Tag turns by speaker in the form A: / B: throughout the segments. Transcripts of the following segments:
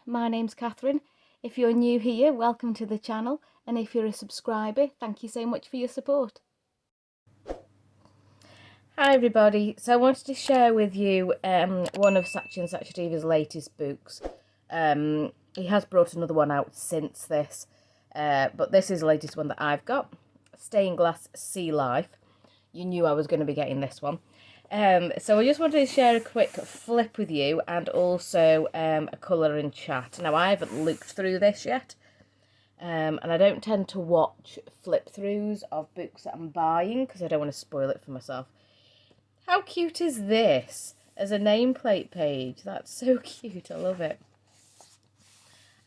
A: my name's Catherine. If you're new here, welcome to the channel, and if you're a subscriber, thank you so much for your support. Hi everybody, so I wanted to share with you one of Sachin Sachdeva's latest books. He has brought another one out since this, but this is the latest one that I've got, Stained Glass Sea Life. You knew I was going to be getting this one. So I just wanted to share a quick flip with you and also a colouring chat. Now, I haven't looked through this yet, and I don't tend to watch flip-throughs of books that I'm buying because I don't want to spoil it for myself. How cute is this as a nameplate page? That's so cute, I love it.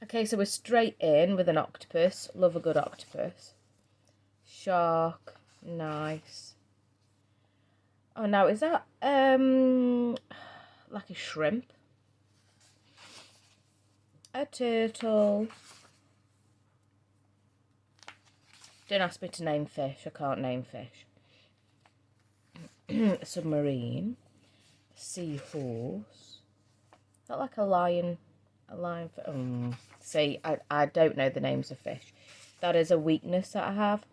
A: Okay, so we're straight in with an octopus. Love a good octopus. Shark, nice. Oh, now is that like a shrimp? A turtle. Don't ask me to name fish. I can't name fish. A submarine. Seahorse. Is that like a lion? A lion. See, I don't know the names of fish. That is a weakness that I have.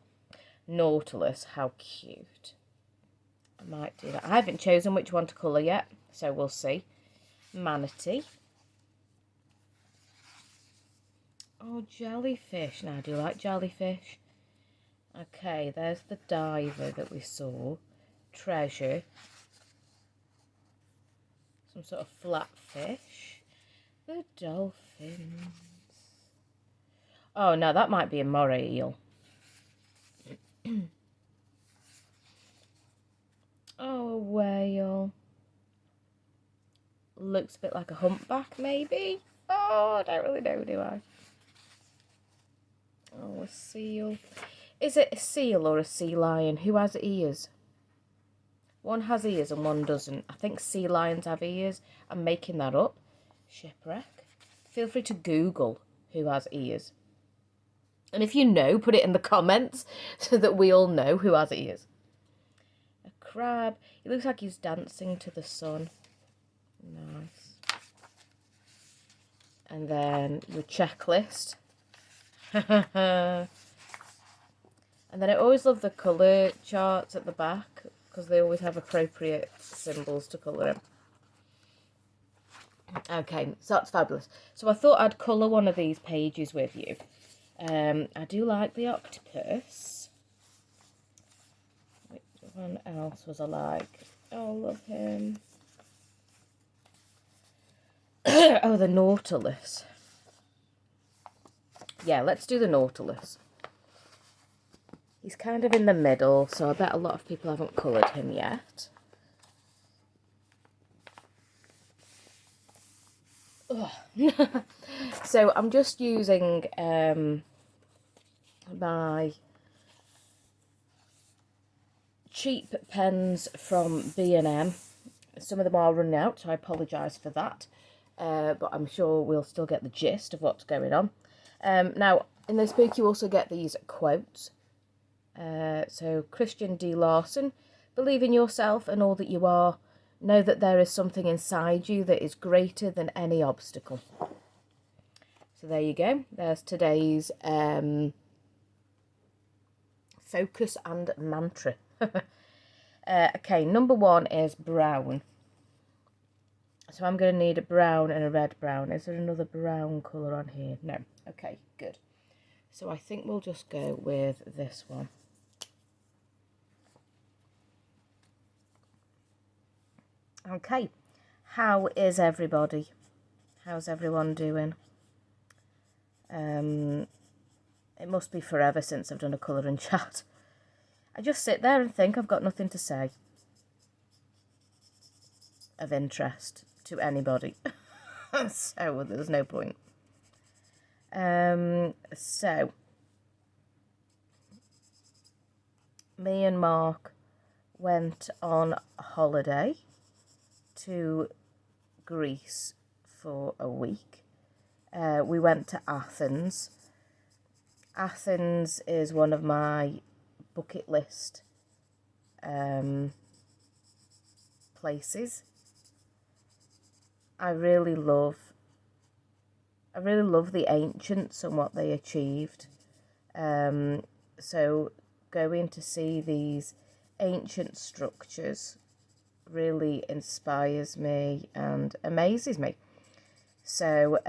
A: Nautilus. How cute. I might do that. I haven't chosen which one to colour yet, so we'll see. Manatee. Oh, jellyfish. Now, I do like jellyfish. Okay, there's the diver that we saw. Treasure. Some sort of flat fish. The dolphins. Oh, no, that might be a moray eel. Oh, a whale. Looks a bit like a humpback, maybe? Oh, I don't really know, do I? Oh, a seal. Is it a seal or a sea lion? Who has ears? One has ears and one doesn't. I think sea lions have ears. I'm making that up. Shipwreck. Feel free to Google who has ears. And if you know, put it in the comments so that we all know who has ears. A crab. It looks like he's dancing to the sun. Nice. And then your checklist. And then I always love the colour charts at the back because they always have appropriate symbols to colour in. Okay, so that's fabulous. So I thought I'd colour one of these pages with you. I do like the octopus. Which one else was I like? Oh, love him. Oh, the Nautilus. Yeah, let's do the Nautilus. He's kind of in the middle, so I bet a lot of people haven't coloured him yet. So I'm just using my cheap pens from B&M. Some of them are running out, so I apologise for that. But I'm sure we'll still get the gist of what's going on. Now, in this book you also get these quotes. So Christian D. Larson, believe in yourself and all that you are. Know that there is something inside you that is greater than any obstacle. So there you go. There's today's focus and mantra. Okay, number one is brown. So I'm going to need a brown and a red brown. Is there another brown colour on here? No. Okay, good. So I think we'll just go with this one. Okay, how is everybody? How's everyone doing? It must be forever since I've done a colouring chat. I just sit there and think I've got nothing to say of interest to anybody. So there's no point. So me and Mark went on holiday to Greece for a week. We went to Athens. Athens is one of my bucket list places. I really love I really love the ancients and what they achieved. So going to see these ancient structures really inspires me and amazes me. So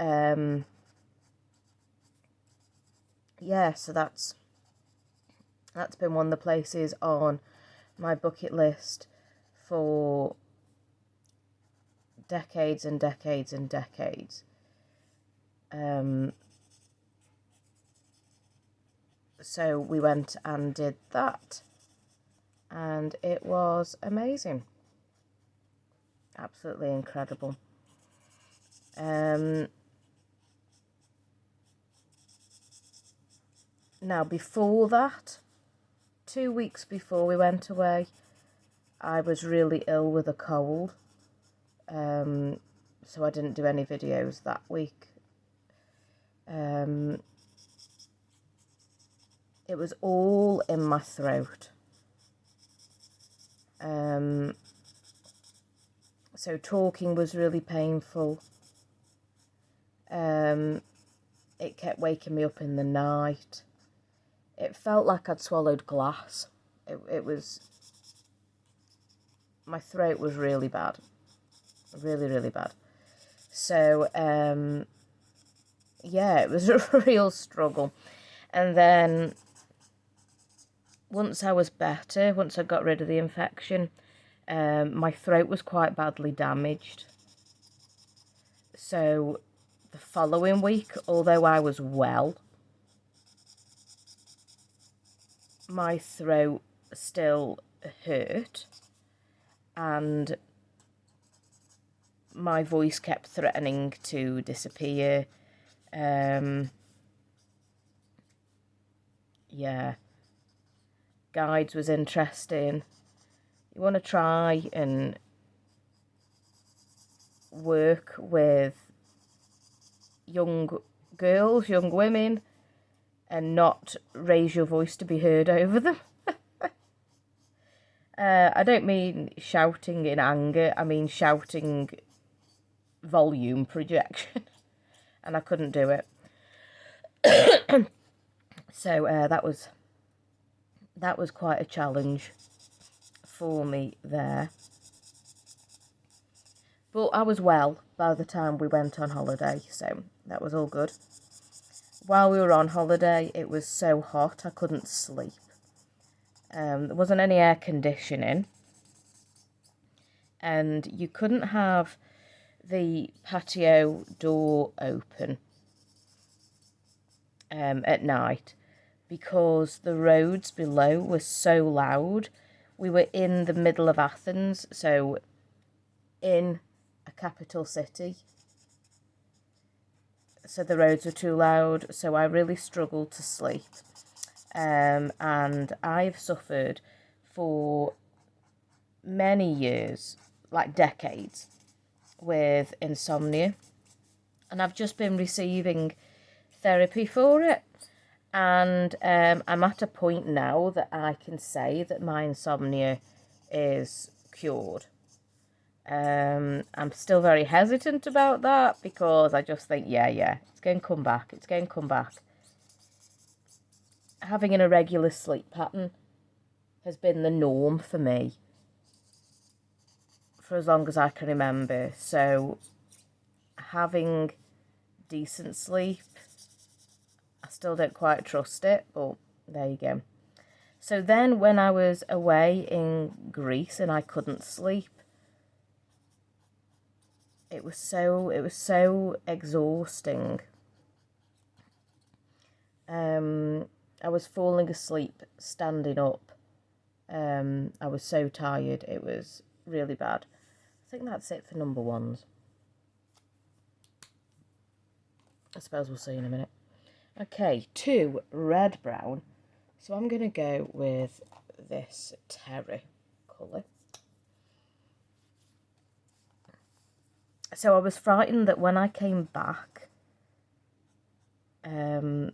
A: yeah, so that's been one of the places on my bucket list for decades and decades and decades. So we went and did that, and it was amazing, absolutely incredible. Now before that, 2 weeks before we went away, I was really ill with a cold, so I didn't do any videos that week. It was all in my throat. So talking was really painful. It kept waking me up in the night. It felt like I'd swallowed glass. It was, my throat was really bad. Really, really bad. So, yeah, it was a real struggle. And then once I was better, once I got rid of the infection, my throat was quite badly damaged. So the following week, although I was well, my throat still hurt and my voice kept threatening to disappear. Yeah, guides was interesting. You want to try and work with young girls, young women, and not raise your voice to be heard over them. I don't mean shouting in anger, I mean shouting volume projection. And I couldn't do it. So that was quite a challenge for me there. But I was well by the time we went on holiday, so that was all good. While we were on holiday, it was so hot I couldn't sleep. There wasn't any air conditioning, and you couldn't have the patio door open at night because the roads below were so loud. We were in the middle of Athens, so in a capital city, so the roads were too loud, so I really struggled to sleep. And I've suffered for many years, like decades, with insomnia, and I've just been receiving therapy for it, and I'm at a point now that I can say that my insomnia is cured. I'm still very hesitant about that because I just think, yeah, it's going to come back. It's going to come back. Having an irregular sleep pattern has been the norm for me for as long as I can remember. So having decent sleep, I still don't quite trust it, but there you go. So then when I was away in Greece and I couldn't sleep, it was so exhausting. I was falling asleep standing up. I was so tired. It was really bad. I think that's it for number ones. I suppose we'll see in a minute. Okay, 2, red brown. So I'm going to go with this terry colour. So I was frightened that when I came back from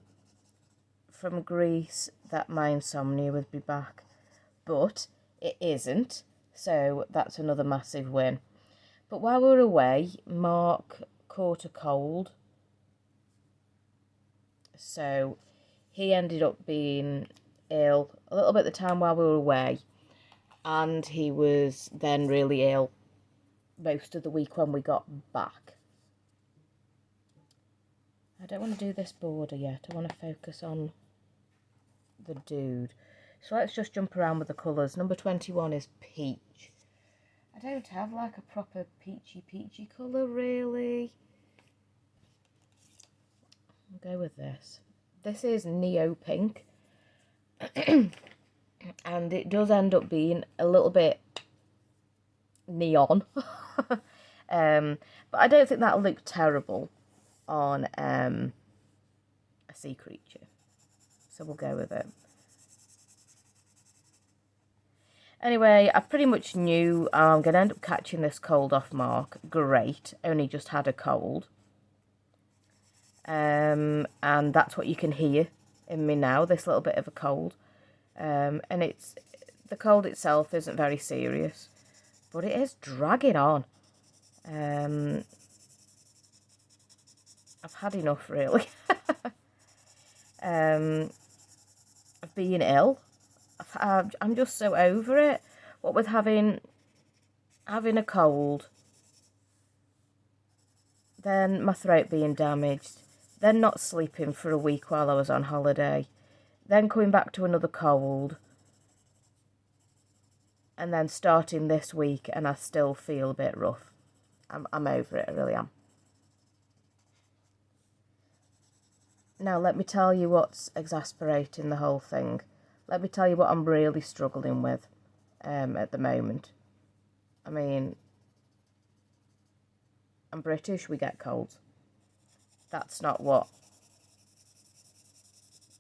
A: Greece that my insomnia would be back, but it isn't, so that's another massive win. But while we were away, Mark caught a cold, So he ended up being ill a little bit at the time while we were away, and he was then really ill most of the week when we got back. I don't want to do this border yet. I want to focus on the dude. So let's just jump around with the colours. Number 21 is peach. I don't have like a proper peachy colour really. I'll go with this. This is neo pink. And it does end up being a little bit neon. But I don't think that'll look terrible on a sea creature. So we'll go with it. Anyway, I pretty much knew I'm going to end up catching this cold off Mark. Great. Only just had a cold. And that's what you can hear in me now, this little bit of a cold. And the cold itself isn't very serious, but it is dragging on. I've had enough, really. Of being ill. I'm just so over it. What with having a cold, then my throat being damaged, then not sleeping for a week while I was on holiday, then coming back to another cold, and then starting this week, and I still feel a bit rough. I'm over it, I really am. Now let me tell you what's exasperating the whole thing. Let me tell you what I'm really struggling with at the moment. I mean, I'm British, we get colds. That's not what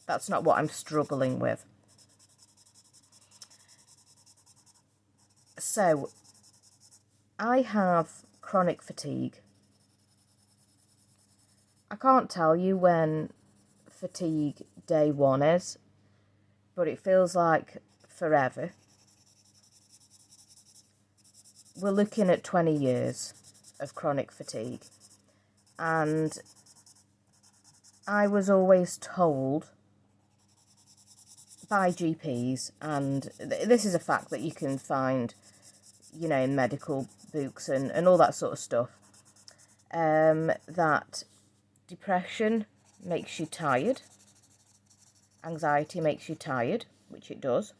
A: I'm struggling with. So, I have chronic fatigue. I can't tell you when fatigue day 1 is, but it feels like forever. We're looking at 20 years of chronic fatigue. And I was always told by GPs, and this is a fact that you can find, you know, in medical books and all that sort of stuff, that depression makes you tired, anxiety makes you tired, which it does,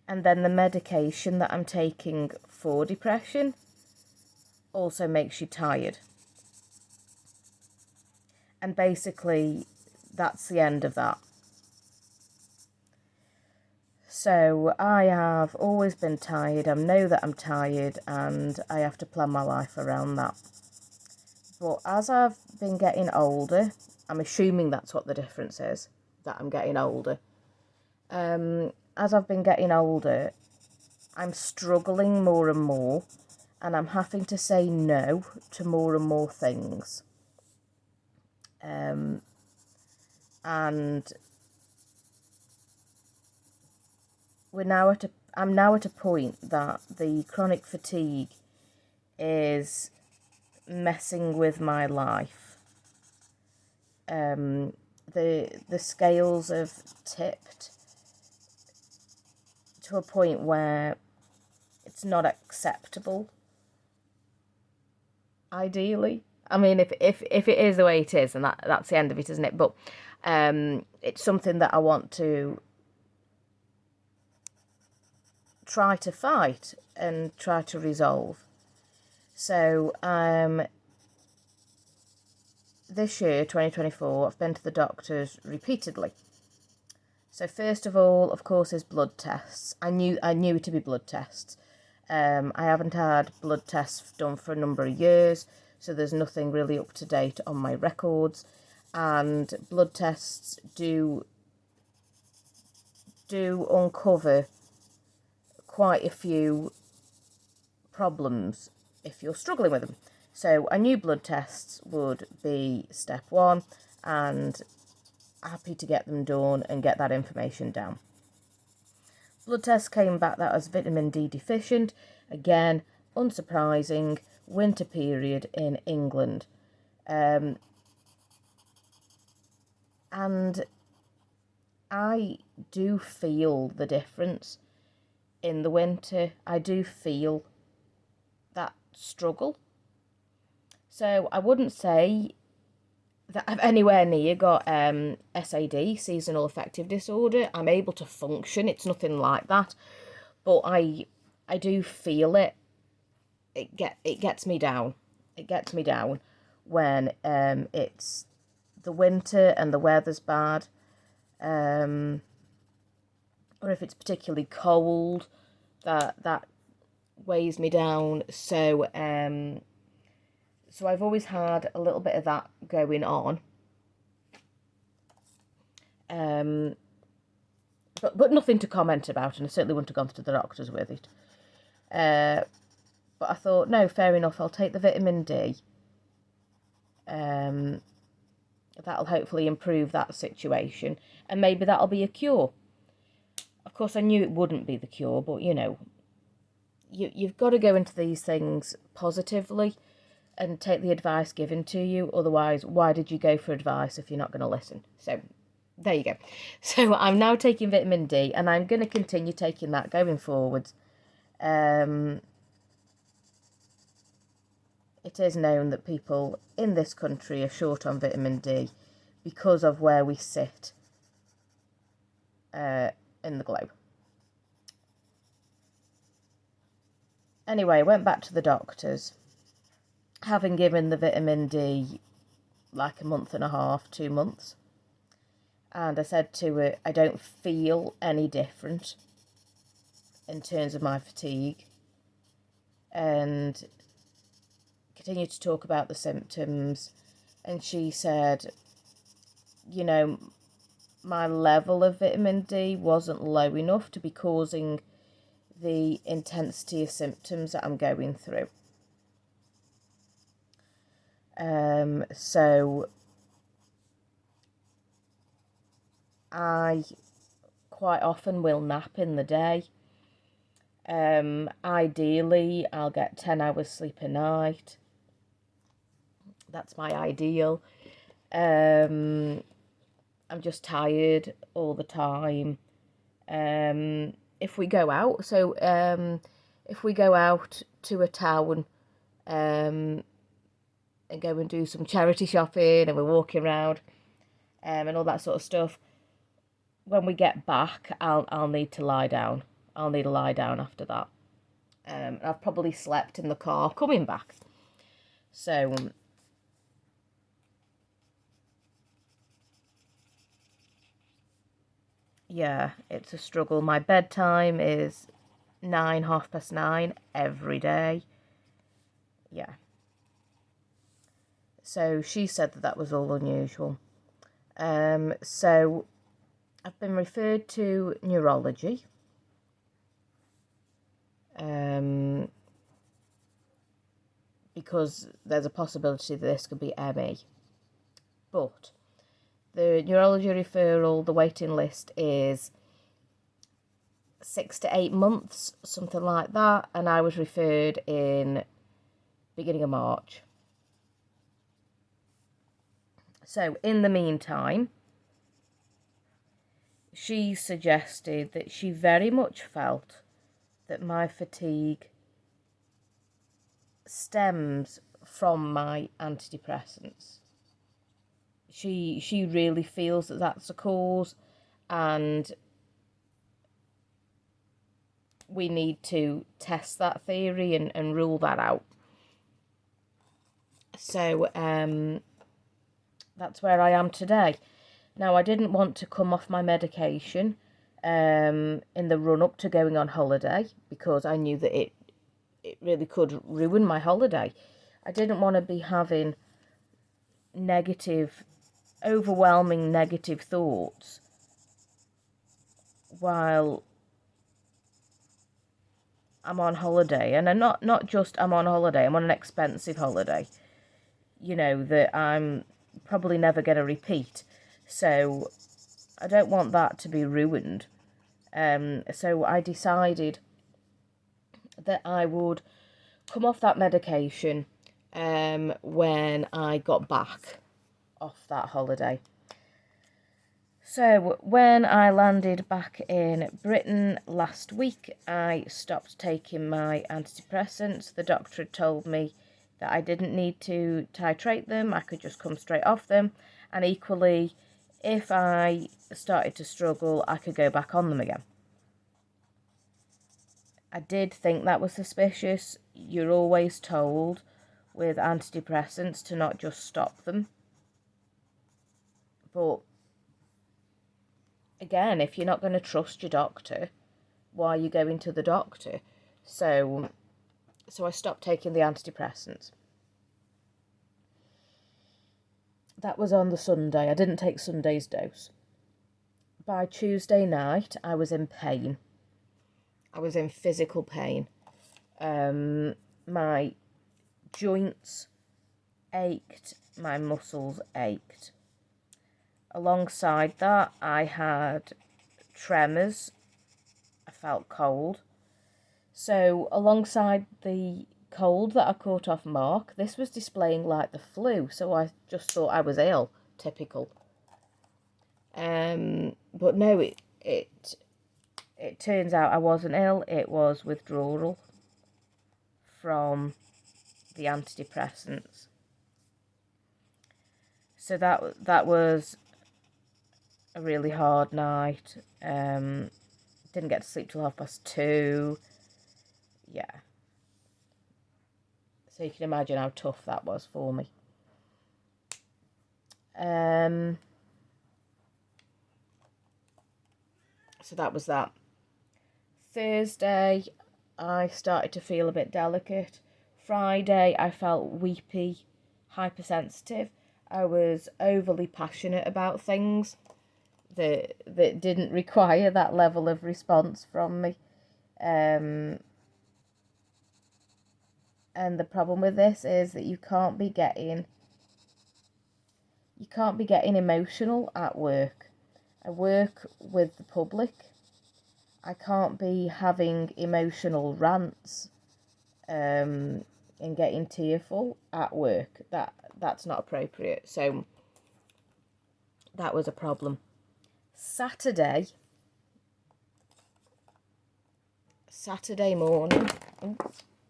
A: and then the medication that I'm taking for depression also makes you tired. And basically, that's the end of that. So I have always been tired. I know that I'm tired, and I have to plan my life around that. But as I've been getting older, I'm assuming that's what the difference is, that I'm getting older. As I've been getting older, I'm struggling more and more, and I'm having to say no to more and more things. And I'm now at a point that the chronic fatigue is messing with my life. The scales have tipped to a point where it's not acceptable. Ideally, I mean, if it is the way it is, then that's the end of it, isn't it? But it's something that I want to try to fight and try to resolve. So this year, 2024, I've been to the doctors repeatedly. So first of all, of course, is blood tests. I knew it to be blood tests. I haven't had blood tests done for a number of years, so there's nothing really up to date on my records. And blood tests do uncover quite a few problems if you're struggling with them. So I knew blood tests would be step 1, and happy to get them done and get that information down. Blood tests came back that I was vitamin D deficient. Again, unsurprising, winter period in England. And I do feel the difference in the winter. I do feel that struggle. So I wouldn't say that I've anywhere near got SAD, seasonal affective disorder. I'm able to function. It's nothing like that, but I do feel it. It gets me down. It gets me down when it's the winter and the weather's bad, or if it's particularly cold, that weighs me down. So so I've always had a little bit of that going on. But nothing to comment about, and I certainly wouldn't have gone to the doctors with it. But I thought, no, fair enough, I'll take the vitamin D. That'll hopefully improve that situation, and maybe that'll be a cure. Of course, I knew it wouldn't be the cure, but you know, you've got to go into these things positively and take the advice given to you. Otherwise, why did you go for advice if you're not going to listen? So there you go. So I'm now taking vitamin D, and I'm going to continue taking that going forwards. It is known that people in this country are short on vitamin D because of where we sit in the globe. Anyway, I went back to the doctors, having given the vitamin D like a month and a half, 2 months. And I said to her, I don't feel any different in terms of my fatigue. And continued to talk about the symptoms. And she said, you know, my level of vitamin D wasn't low enough to be causing the intensity of symptoms that I'm going through. So I quite often will nap in the day. Ideally, I'll get 10 hours sleep a night. That's my ideal. I'm just tired all the time. If we go out, if we go out to a town, and go and do some charity shopping, and we're walking around, and all that sort of stuff, when we get back, I'll need to lie down. I'll need to lie down after that. I've probably slept in the car coming back. So yeah, it's a struggle. My bedtime is 9, 9:30 every day. Yeah. So she said that was all unusual. So I've been referred to neurology. Because there's a possibility that this could be ME. But the neurology referral, the waiting list is 6 to 8 months, something like that. And I was referred in beginning of March. So in the meantime, she suggested that she very much felt that my fatigue stems from my antidepressants. She really feels that that's the cause, and we need to test that theory and rule that out. So that's where I am today. Now, I didn't want to come off my medication in the run-up to going on holiday, because I knew that it really could ruin my holiday. I didn't want to be having overwhelming negative thoughts while I'm on holiday. And I'm not just I'm on holiday, I'm on an expensive holiday, you know, that I'm probably never going to repeat. So I don't want that to be ruined. So I decided that I would come off that medication when I got back off that holiday. So when I landed back in Britain last week, I stopped taking my antidepressants. The doctor had told me that I didn't need to titrate them, I could just come straight off them, and equally, if I started to struggle, I could go back on them again. I did think that was suspicious. You're always told with antidepressants to not just stop them. But again, if you're not going to trust your doctor, why are you going to the doctor? So I stopped taking the antidepressants. That was on the Sunday. I didn't take Sunday's dose. By Tuesday night, I was in pain. I was in physical pain. My joints ached, my muscles ached. Alongside that, I had tremors. I felt cold. So alongside the cold that I caught off Mark, this was displaying like the flu. So I just thought I was ill. Typical. But no, it turns out I wasn't ill. It was withdrawal from the antidepressants. So that was a really hard night. Didn't get to sleep till 2:30. Yeah. So you can imagine how tough that was for me. So that was that. Thursday, I started to feel a bit delicate. Friday, I felt weepy, hypersensitive. I was overly passionate about things that didn't require that level of response from me. And the problem with this is that you can't be getting emotional at work. I work with the public. I can't be having emotional rants and getting tearful at work. That's not appropriate. So that was a problem. Saturday morning. Oh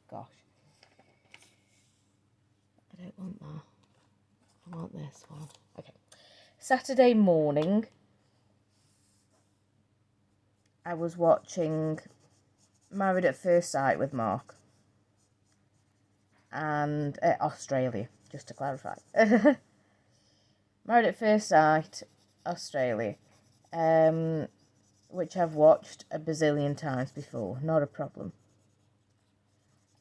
A: gosh, I don't want that. I want this one. Okay. Saturday morning, I was watching Married at First Sight with Mark. And Australia, just to clarify. Married at First Sight, Australia. Which I've watched a bazillion times before, not a problem.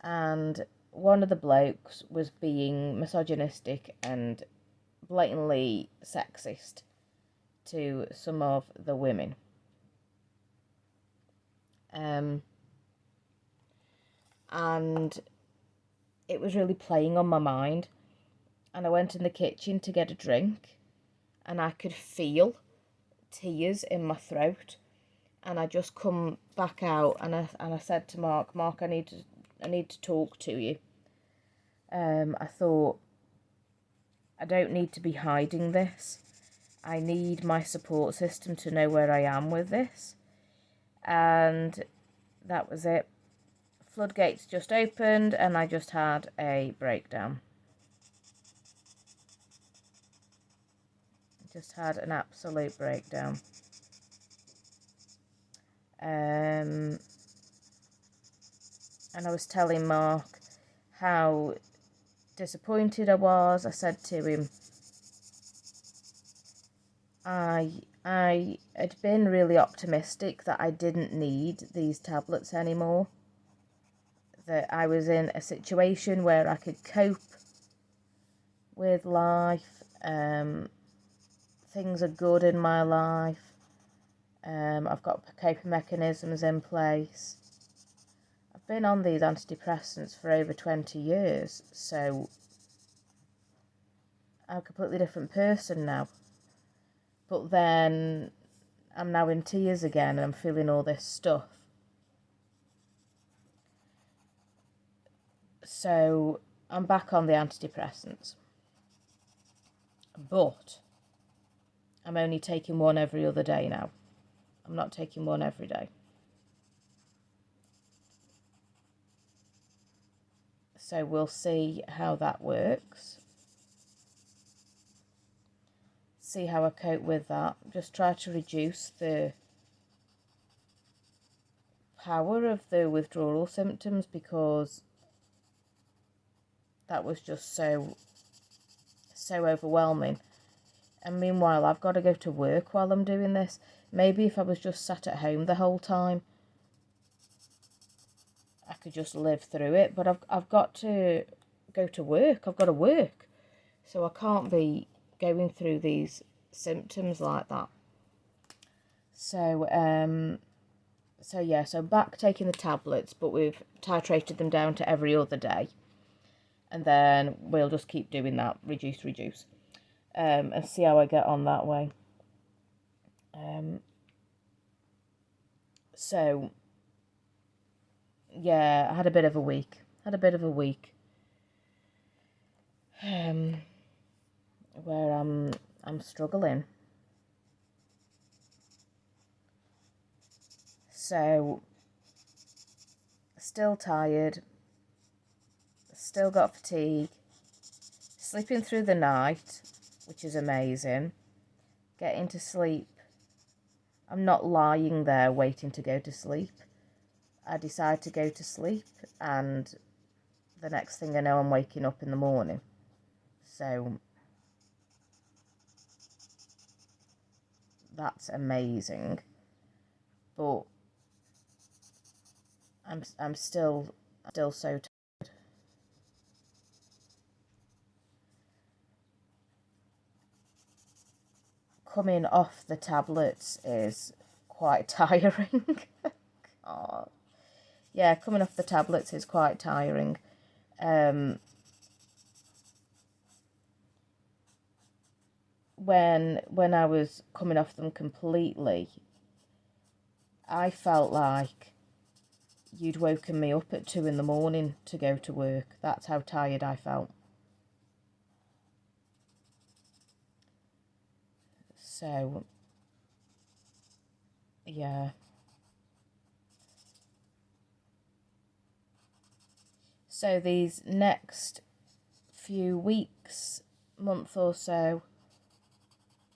A: And one of the blokes was being misogynistic and blatantly sexist to some of the women. And it was really playing on my mind. And I went in the kitchen to get a drink, and I could feel tears in my throat. And I just come back out, and I said to Mark, I need to talk to you. I thought, I don't need to be hiding this. I need my support system to know where I am with this. And that was it. Floodgates just opened, and I just had a breakdown. Just had an absolute breakdown. And I was telling Mark how disappointed I was. I said to him, I had been really optimistic that I didn't need these tablets anymore. That I was in a situation where I could cope with life. Things are good in my life. I've got coping mechanisms in place. I've been on these antidepressants for over 20 years, so I'm a completely different person now. But then I'm now in tears again, and I'm feeling all this stuff. So I'm back on the antidepressants. But I'm only taking one every other day now. I'm not taking one every day. So we'll see how that works. See how I cope with that. Just try to reduce the power of the withdrawal symptoms, because that was just so overwhelming. And meanwhile, I've got to go to work while I'm doing this. Maybe if I was just sat at home the whole time, I could just live through it. But I've got to go to work. I've got to work. So I can't be going through these symptoms like that. So, so back taking the tablets, but we've titrated them down to every other day. And then we'll just keep doing that, reduce, and see how I get on that way. So, yeah, I had a bit of a week. Where I'm struggling. So, still tired, still got fatigue, sleeping through the night, which is amazing, getting to sleep. I'm not lying there waiting to go to sleep. I decide to go to sleep, and the next thing I know, I'm waking up in the morning. So that's amazing. But I'm still so tired. Coming off the tablets is quite tiring. Oh, yeah, coming off the tablets is quite tiring. When I was coming off them completely, I felt like you'd woken me up at 2 a.m. to go to work. That's how tired I felt. So, yeah. So these next few weeks, month or so,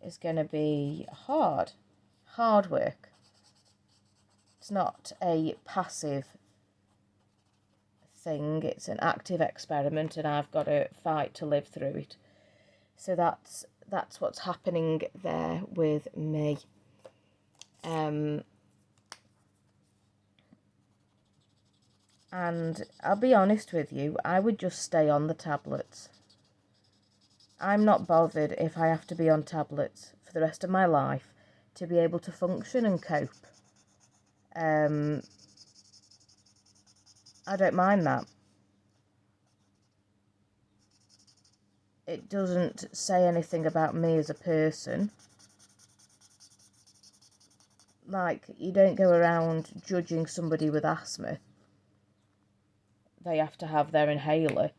A: is going to be hard work. It's not a passive thing, it's an active experiment, and I've got to fight to live through it. So that's what's happening there with me. And I'll be honest with you, I would just stay on the tablets. I'm not bothered if I have to be on tablets for the rest of my life to be able to function and cope. I don't mind that. It doesn't say anything about me as a person. Like, you don't go around judging somebody with asthma. They have to have their inhaler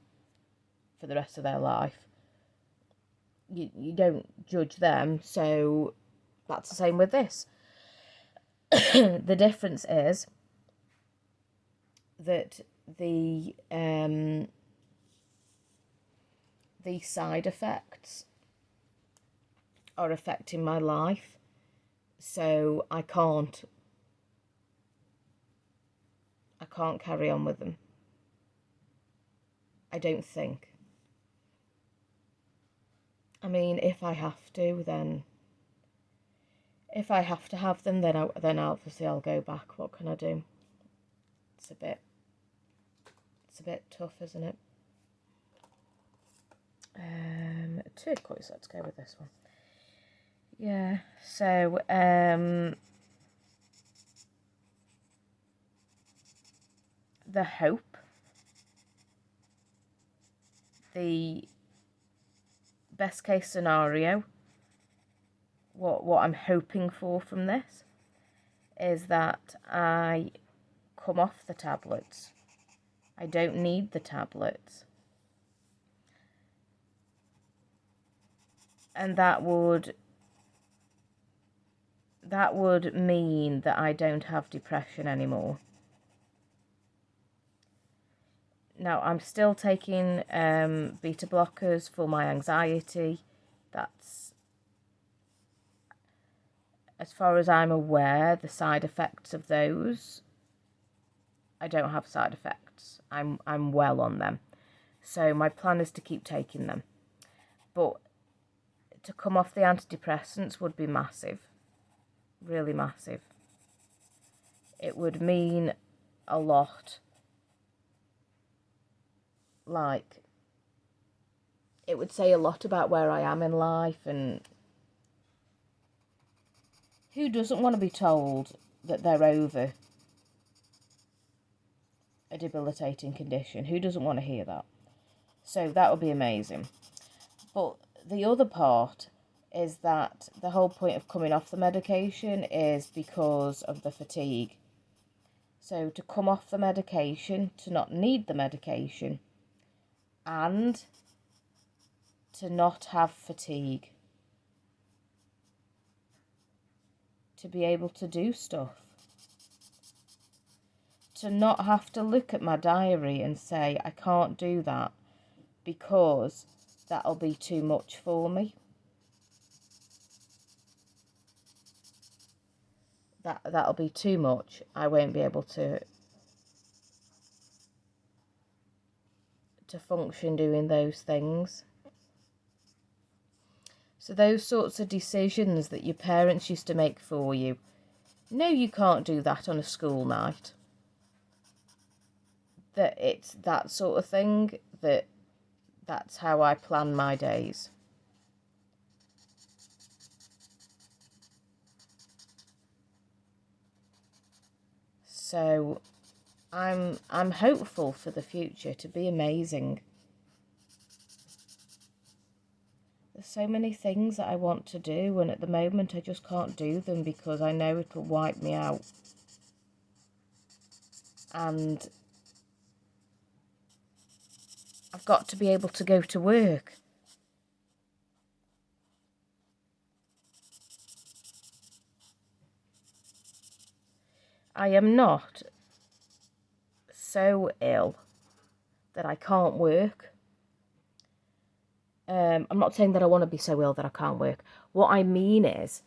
A: for the rest of their life. You don't judge them, so that's the same with this. The difference is that the side effects are affecting my life, so I can't carry on with them. I don't think. I mean, if I have to, then if I have to have them, then obviously I'll go back. What can I do? It's a bit tough, isn't it? Turquoise. Let's go with this one. Yeah. So the hope, the best case scenario, what I'm hoping for from this is that I come off the tablets. I don't need the tablets. And that would that would mean that I don't have depression anymore. Now, I'm still taking beta blockers for my anxiety. That's, as far as I'm aware, the side effects of those, I don't have side effects. I'm well on them. So my plan is to keep taking them. But to come off the antidepressants would be massive. Really massive. It would mean a lot. Like, it would say a lot about where I am in life, and who doesn't want to be told that they're over a debilitating condition? Who doesn't want to hear that? So that would be amazing. But the other part is that the whole point of coming off the medication is because of the fatigue. So to come off the medication, to not need the medication, and to not have fatigue, to be able to do stuff, to not have to look at my diary and say, I can't do that because that'll be too much for me. That'll be too much. I won't be able to function doing those things. So those sorts of decisions that your parents used to make for you, no, you can't do that on a school night. That it's that sort of thing, that's how I plan my days. So I'm hopeful for the future to be amazing. There's so many things that I want to do, and at the moment I just can't do them because I know it'll wipe me out. And I've got to be able to go to work. I am not so ill that I can't work. I'm not saying that I want to be so ill that I can't work. What I mean is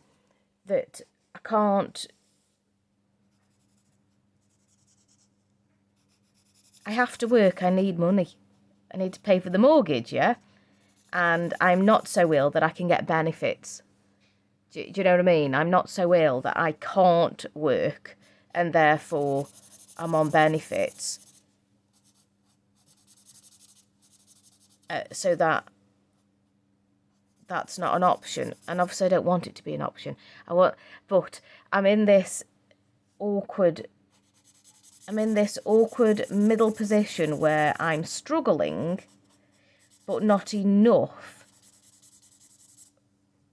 A: that I can't... I have to work. I need money. I need to pay for the mortgage, yeah? And I'm not so ill that I can get benefits. Do you know what I mean? I'm not so ill that I can't work and therefore I'm on benefits. So that's not an option. And obviously I don't want it to be an option. But I'm in this awkward middle position where I'm struggling, but not enough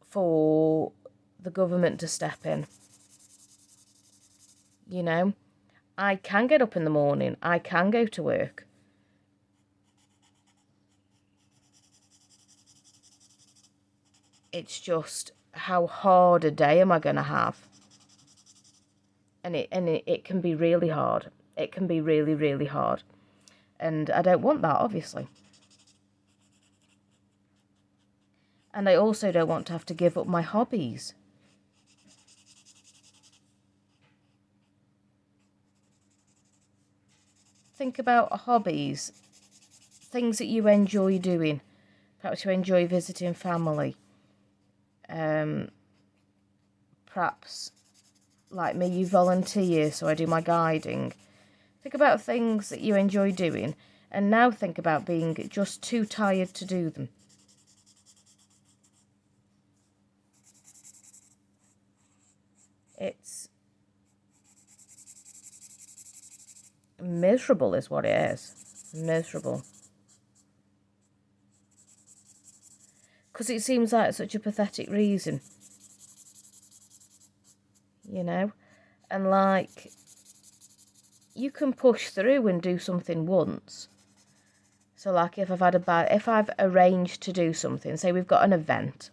A: for the government to step in. You know, I can get up in the morning. I can go to work. It's just, how hard a day am I going to have? And it can be really hard. It can be really, really hard. And I don't want that, obviously. And I also don't want to have to give up my hobbies. Think about hobbies, things that you enjoy doing. Perhaps you enjoy visiting family. Perhaps, like me, you volunteer, so I do my guiding. Think about things that you enjoy doing, and now think about being just too tired to do them. It's miserable is what it is. Miserable. Because it seems like such a pathetic reason. You know? And like, you can push through and do something once. So like if I've arranged to do something, say we've got an event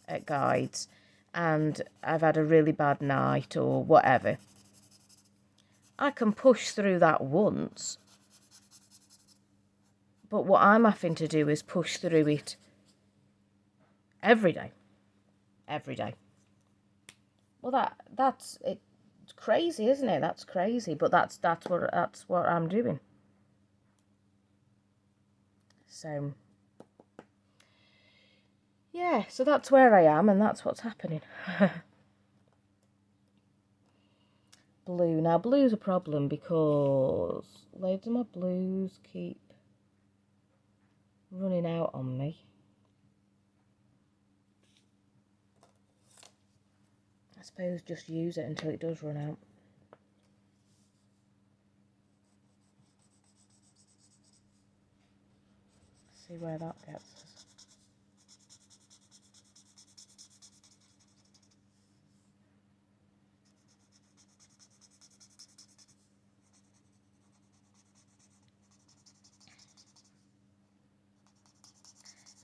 A: at Guides, and I've had a really bad night or whatever, I can push through that once. But what I'm having to do is push through it every day. Every day. Well, that's it. It's crazy, isn't it? That's crazy. But that's what I'm doing. So yeah, so that's where I am, and that's what's happening. Blue. Now, blue's a problem because loads of my blues keep running out on me. I suppose just use it until it does run out. See where that gets us.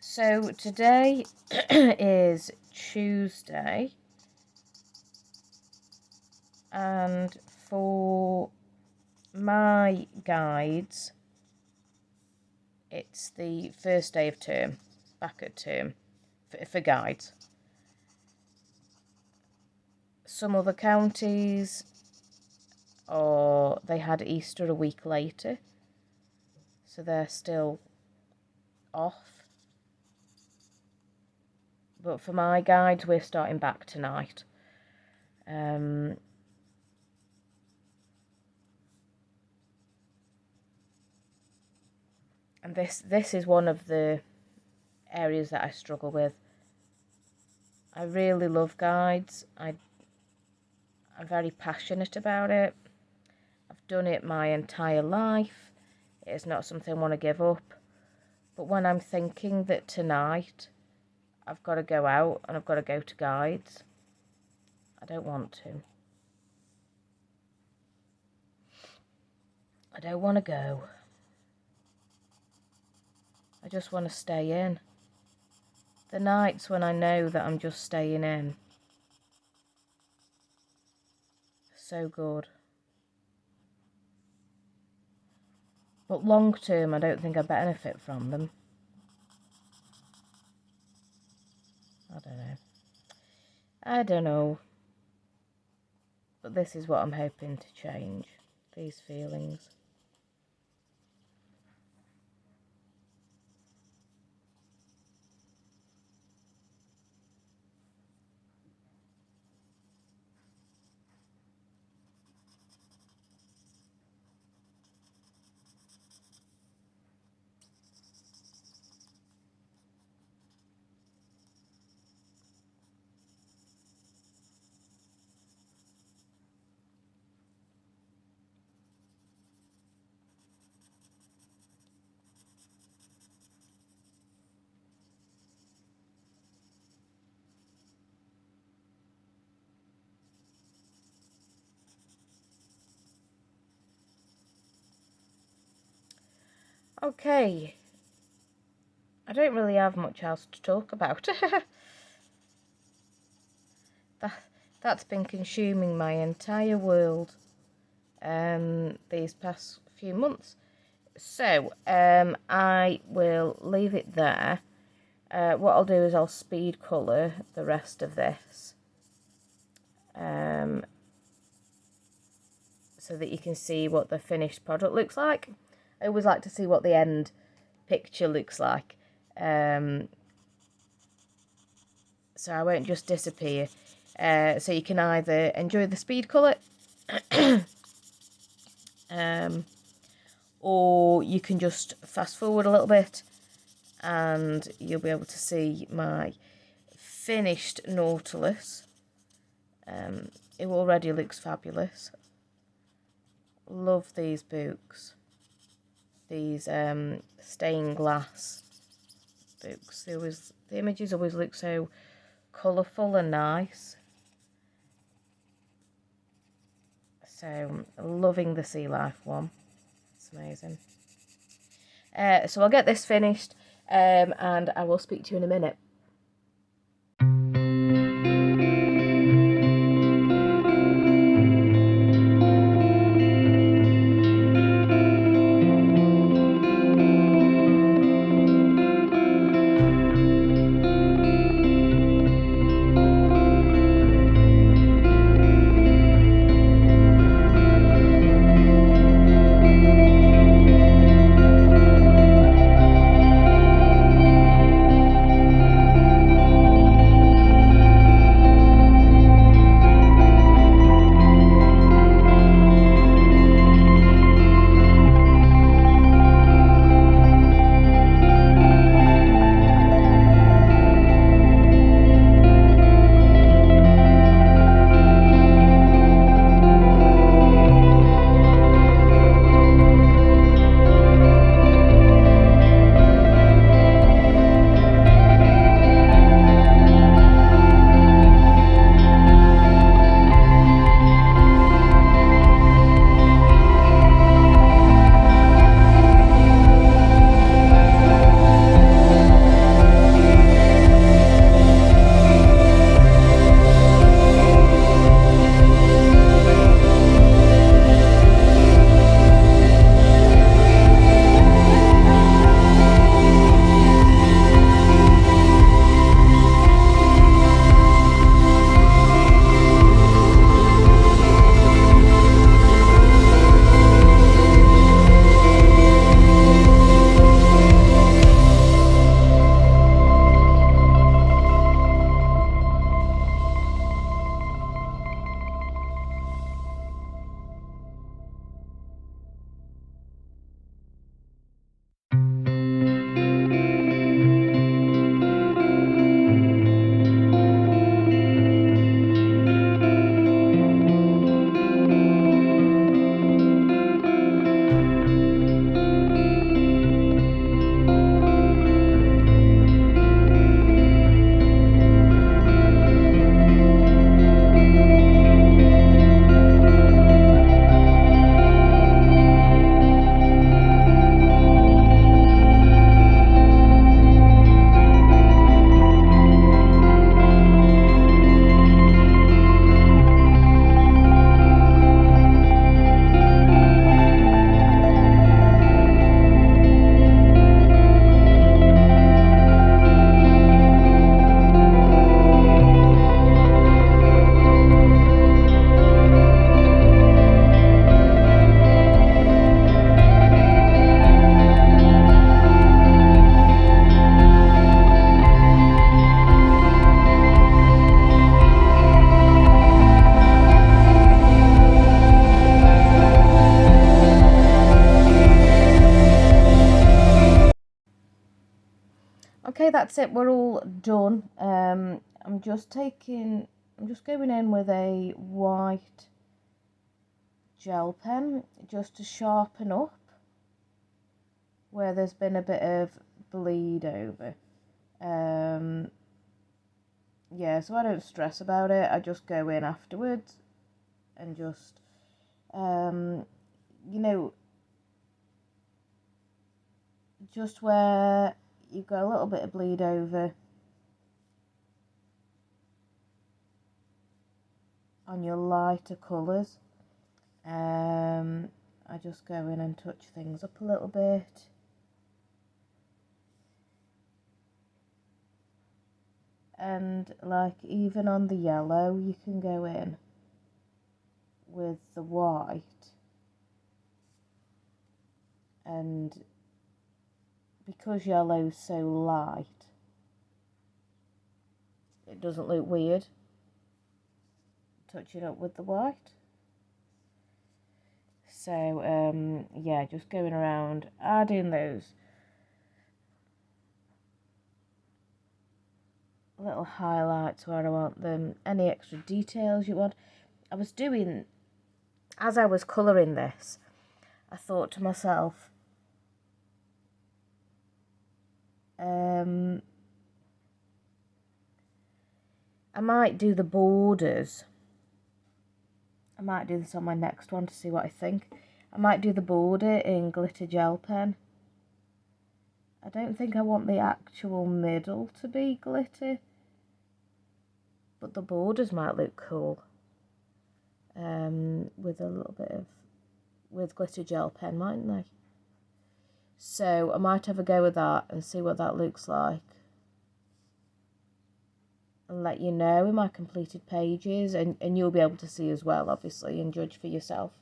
A: So today is Tuesday, and for my guides, it's the first day of term, back at term, for guides. Some other counties, they had Easter a week later, so they're still off. But for my guides, we're starting back tonight. And this is one of the areas that I struggle with. I really love guides. I'm very passionate about it. I've done it my entire life. It's not something I want to give up. But when I'm thinking that tonight I've got to go out and I've got to go to guides, I don't want to. I don't want to go. I just want to stay in. The nights when I know that I'm just staying in, so good. But long term, I don't think I benefit from them. I don't know. But this is what I'm hoping to change. These feelings. Okay. I don't really have much else to talk about. That's been consuming my entire world these past few months. So, I will leave it there. What I'll do is I'll speed colour the rest of this. So that you can see what the finished product looks like. I always like to see what the end picture looks like. So I won't just disappear. So you can either enjoy the speed colour or you can just fast forward a little bit and you'll be able to see my finished Nautilus. It already looks fabulous. Love these books. These stained glass books. The images always look so colourful and nice. So, loving the sea life one. It's amazing. So I'll get this finished and I will speak to you in a minute. Okay, that's it. We're all done. I'm just going in with a white gel pen just to sharpen up where there's been a bit of bleed over. Yeah, so I don't stress about it. I just go in afterwards and just, you know, just where you've got a little bit of bleed over on your lighter colours. I just go in and touch things up a little bit. And like even on the yellow, you can go in with the white, and because yellow's so light, it doesn't look weird touching up with the white. So yeah, just going around adding those little highlights where I want them, any extra details you want. I was doing, as I was colouring this, I thought to myself, I might do the borders. I might do this on my next one to see what I think. I might do the border in glitter gel pen. I don't think I want the actual middle to be glitter, but the borders might look cool. With a little bit of, with glitter gel pen, mightn't they? So I might have a go with that and see what that looks like, and let you know in my completed pages, and you'll be able to see as well, obviously, and judge for yourself.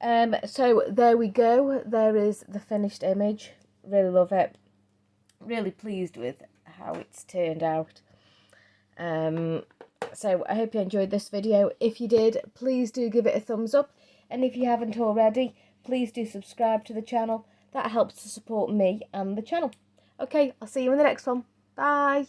A: So there we go. There is the finished image. Really love it. Really pleased with how it's turned out. So I hope you enjoyed this video. If you did, please do give it a thumbs up, and if you haven't already, please do subscribe to the channel. That helps to support me and the channel. Okay, I'll see you in the next one. Bye.